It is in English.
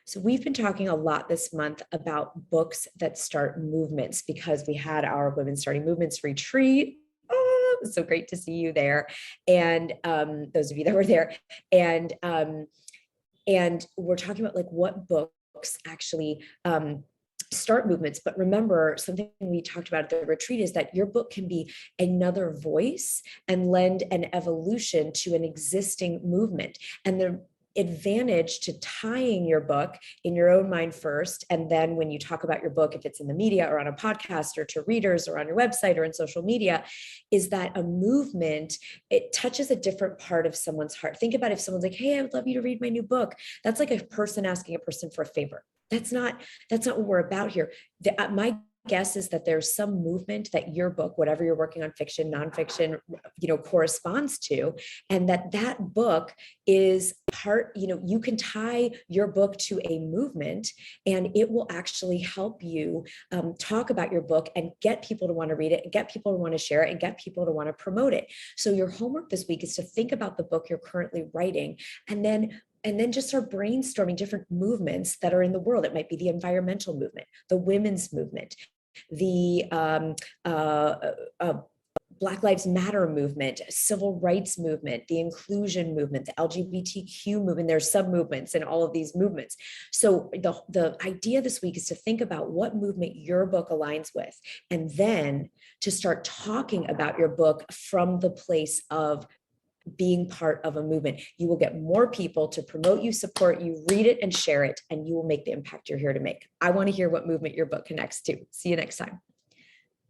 So we've been talking a lot this month about books that start movements because we had our Women Starting Movements retreat. Oh, it was so great to see you there. And those of you that were there. And and we're talking about like what books actually start movements. But remember, something we talked about at the retreat is that your book can be another voice and lend an evolution to an existing movement. And the advantage to tying your book in your own mind first, and then when you talk about your book, if it's in the media or on a podcast or to readers or on your website or in social media, is that a movement, it touches a different part of someone's heart. Think about if someone's like, hey, I would love you to read my new book. That's like a person asking a person for a favor. That's not what we're about here. My guess is that there's some movement that your book, whatever you're working on, fiction, nonfiction, corresponds to, and that book is part, you can tie your book to a movement, and it will actually help you talk about your book and get people to want to read it and get people to want to share it and get people to want to promote it. So your homework this week is to think about the book you're currently writing, and then just start brainstorming different movements that are in the world. It might be the environmental movement, the women's movement, the Black Lives Matter movement, civil rights movement, the inclusion movement, the LGBTQ movement. There's sub movements in all of these movements. So the idea this week is to think about what movement your book aligns with, and then to start talking about your book from the place of being part of a movement. You will get more people to promote you, support you, read it, and share it, and you will make the impact you're here to make. I want to hear what movement your book connects to. See you next time.